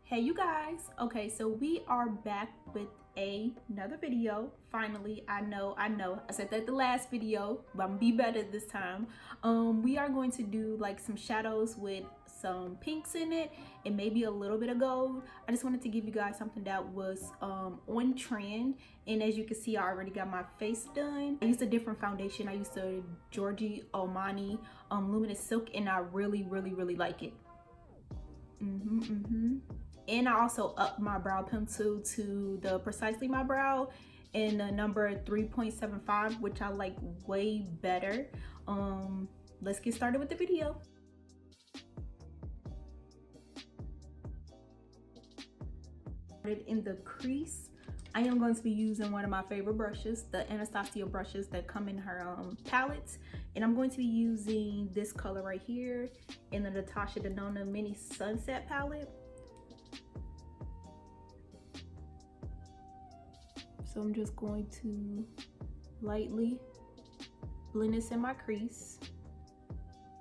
Hey you guys, okay, so we are back with another video. Finally, I know I said that the last video, but I'm gonna be better this time. We are going to do like some shadows with some pinks in it and maybe a little bit of gold. I just wanted to give you guys something that was on trend, and as you can see, I already got my face done. I used a different foundation. I used a Giorgio Armani Luminous Silk, and I really like it. And I also upped my brow pencil to the Precisely My Brow in the number 3.75, which I like way better. Let's get started with the video. In the crease, I am going to be using one of my favorite brushes, the Anastasia brushes that come in her palettes, and I'm going to be using this color right here in the Natasha Denona Mini Sunset palette. So I'm just going to lightly blend this in my crease.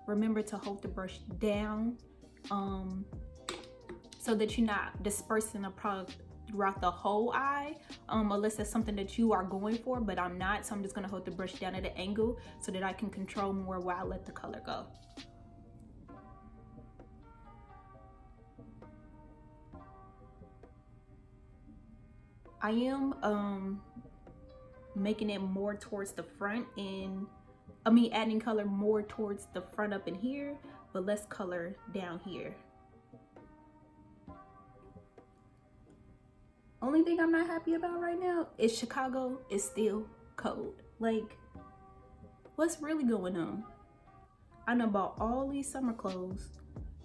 Remember to hold the brush down so that you're not dispersing the product throughout the whole eye, unless that's something that you are going for, but I'm not. So I'm just gonna hold the brush down at an angle so that I can control more where I let the color go. I am making it more towards the front, and adding color more towards the front up in here, but less color down here. Only thing I'm not happy about right now is Chicago is still cold. Like, what's really going on? I know about all these summer clothes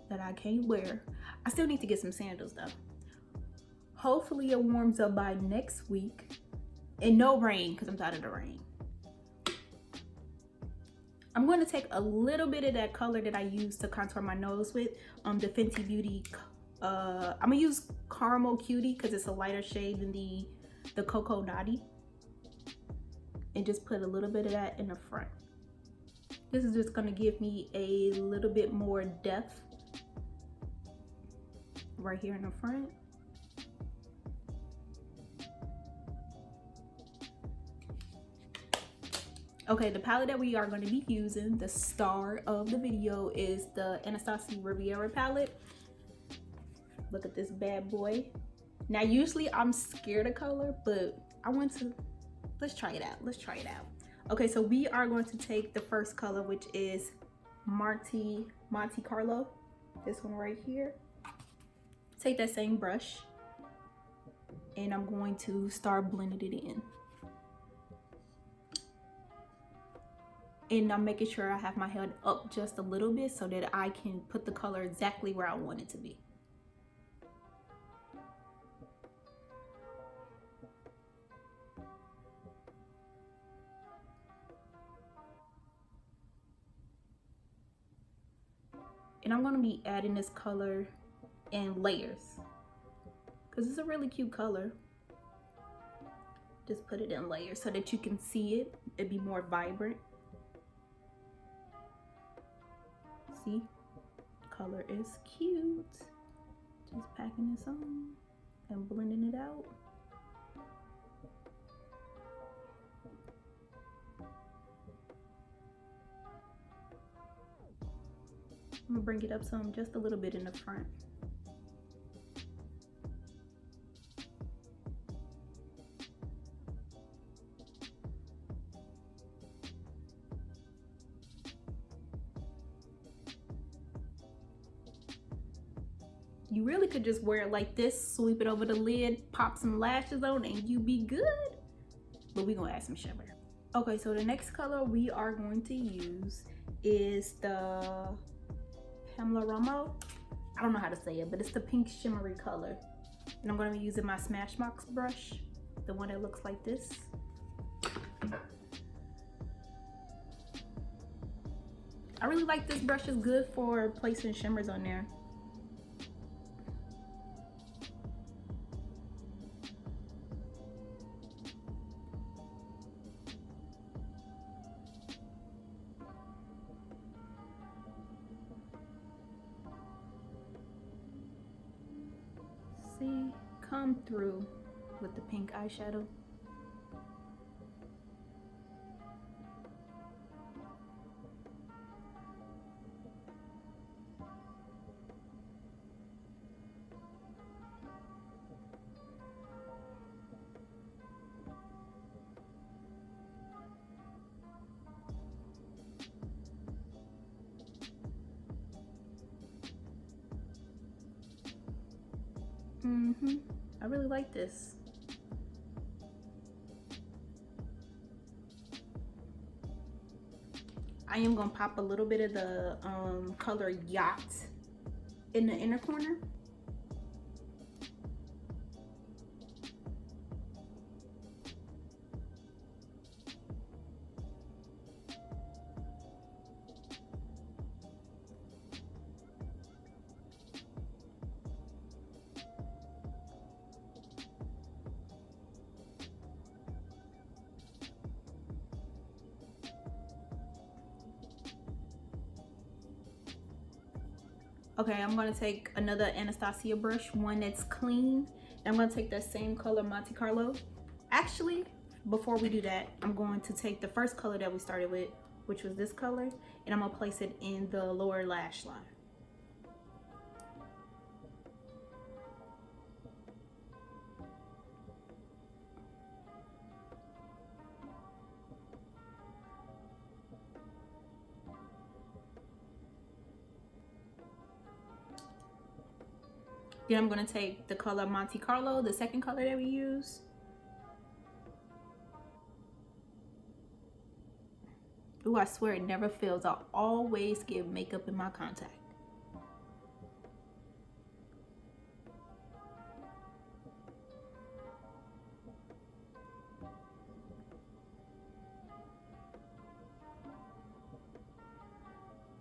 that I can't wear. I still need to get some sandals though. Hopefully it warms up by next week, and no rain, because I'm tired of the rain. I'm going to take a little bit of that color that I used to contour my nose with, the Fenty Beauty. I'm gonna use Caramel Cutie because it's a lighter shade than the Cocoa Naughty, and just put a little bit of that in the front. This is just gonna give me a little bit more depth right here in the front. Okay, the palette that we are going to be using, the star of the video, is the Anastasia Rivera palette. Look at this bad boy. Now, usually I'm scared of color, but I want to, let's try it out. Let's try it out. Okay, so we are going to take the first color, which is Monte Carlo. This one right here. Take that same brush, and I'm going to start blending it in. And I'm making sure I have my head up just a little bit so that I can put the color exactly where I want it to be. And I'm gonna be adding this color in layers because it's a really cute color. Just put it in layers so that you can see it. It'd be more vibrant. See, color is cute. Just packing this on and blending it out. I'm gonna bring it up some, just a little bit in the front. You really could just wear it like this, sweep it over the lid, pop some lashes on, and you be good. But we're gonna add some shimmer. Okay, so the next color we are going to use is the Pamela Romo. I don't know how to say it, but it's the pink shimmery color. And I'm gonna be using my Smashbox brush, the one that looks like this. I really like this brush. It's good for placing shimmers on there. See, come through with the pink eyeshadow. I really like this. I am gonna pop a little bit of the color Yacht in the inner corner. Okay, I'm gonna take another Anastasia brush, one that's clean. And I'm gonna take that same color, Monte Carlo. Actually, before we do that, I'm going to take the first color that we started with, which was this color, and I'm gonna place it in the lower lash line. Then I'm gonna take the color Monte Carlo, the second color that we use. Ooh, I swear it never fails. I always get makeup in my contact.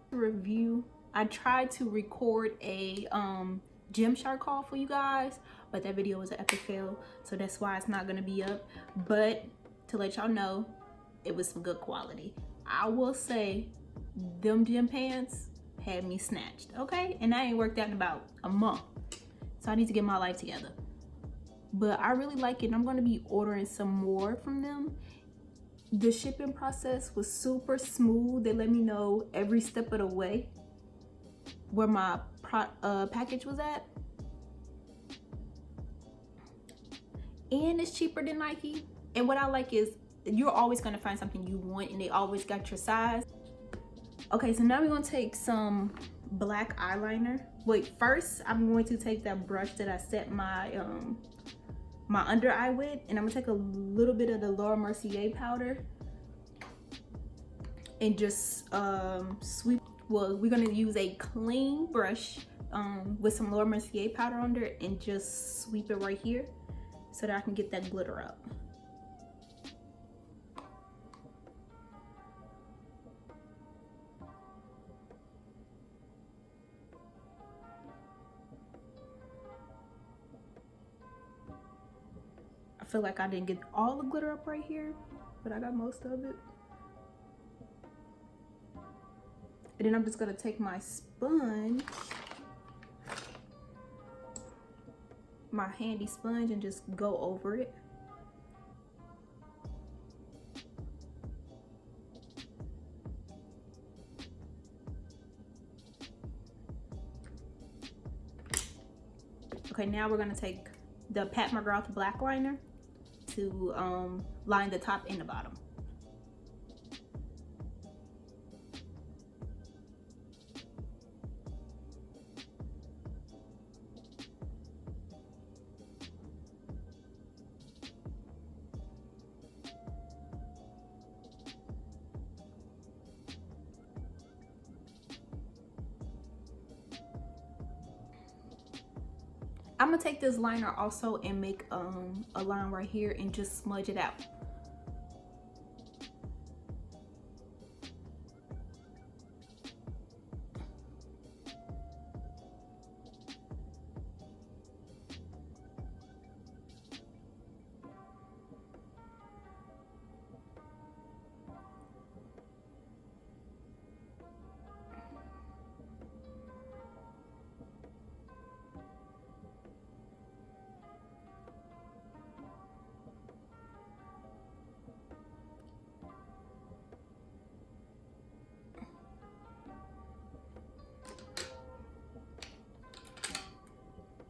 Review. I tried to record a Gymshark haul for you guys, but that video was an epic fail, so that's why it's not gonna be up. But to let y'all know, it was some good quality. I will say them gym pants had me snatched, okay? And I ain't worked out in about a month, so I need to get my life together. But I really like it, and I'm gonna be ordering some more from them. The shipping process was super smooth. They let me know every step of the way where my package was at. And it's cheaper than Nike. And what I like is you're always gonna find something you want, and they always got your size. Okay, so now we're gonna take some black eyeliner. Wait, first I'm going to take that brush that I set my my under eye with, and I'm gonna take a little bit of the Laura Mercier powder and just sweep. Well, we're gonna use a clean brush with some Laura Mercier powder under it and just sweep it right here so that I can get that glitter up. I feel like I didn't get all the glitter up right here, but I got most of it. And then I'm just gonna take my sponge, my handy sponge, and just go over it. Okay, now we're gonna take the Pat McGrath black liner to line the top and the bottom. I'm gonna take this liner also and make a line right here and just smudge it out.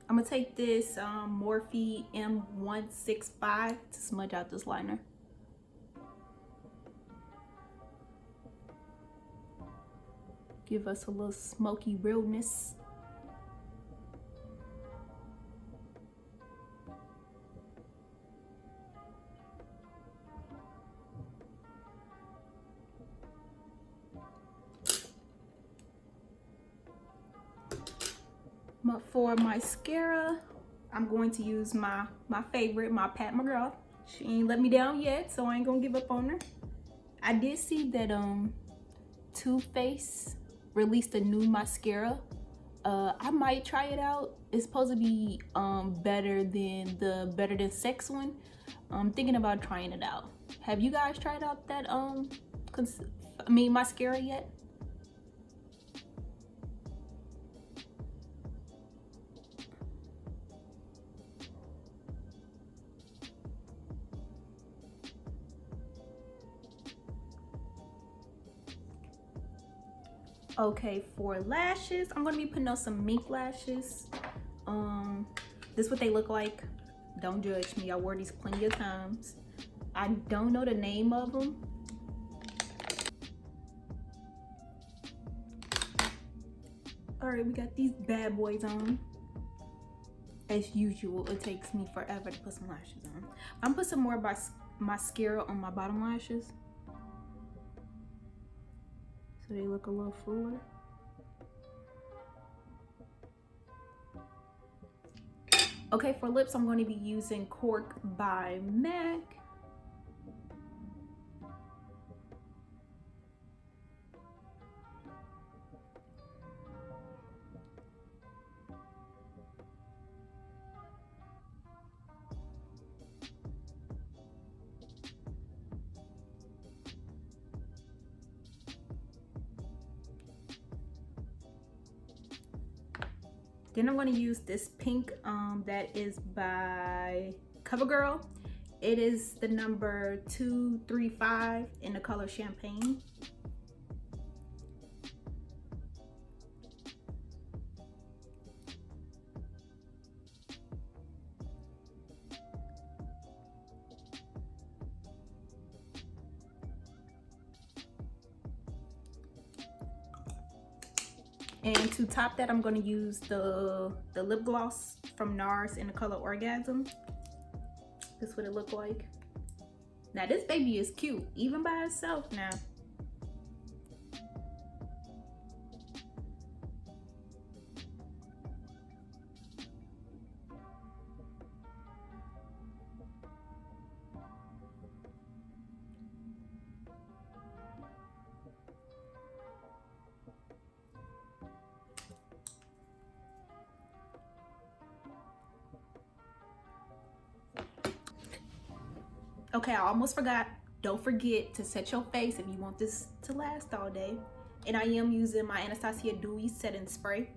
I'm gonna take this Morphe M165 to smudge out this liner. Give us a little smoky realness. For mascara, I'm going to use my favorite, my Pat McGraw. She ain't let me down yet, so I ain't gonna give up on her. I did see that Too Faced released a new mascara. I might try it out. It's supposed to be better than the Better Than Sex one. I'm thinking about trying it out. Have you guys tried out that mascara yet? Okay, for lashes, I'm gonna be putting on some mink lashes. This is what they look like. Don't judge me, I wore these plenty of times. I don't know the name of them. All right, we got these bad boys on. As usual, it takes me forever to put some lashes on. I'm gonna put some more mascara on my bottom lashes, so they look a little fuller. Okay, for lips, I'm going to be using Cork by MAC. Then I'm going to use this pink that is by CoverGirl. It is the number 235 in the color Champagne. And to top that, I'm going to use the lip gloss from NARS in the color Orgasm. This is what it look like. Now this baby is cute, even by itself now. Okay, I almost forgot. Don't forget to set your face if you want this to last all day. And I am using my Anastasia Dewy setting spray.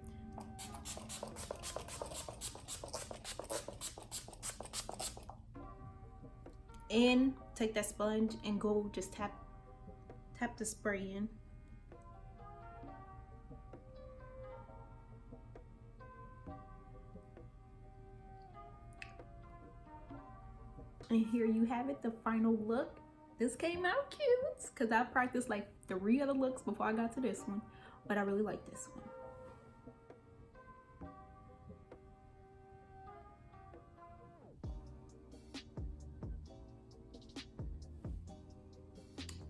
And take that sponge and go just tap the spray in. And here you have it, the final look. This came out cute because I practiced like 3 other looks before I got to this one, but I really like this one.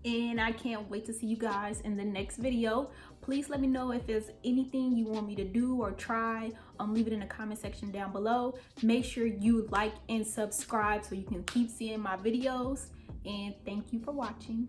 And I can't wait to see you guys in the next video. Please let me know if there's anything you want me to do or try. Leave it in the comment section down below. Make sure you like and subscribe so you can keep seeing my videos. And thank you for watching.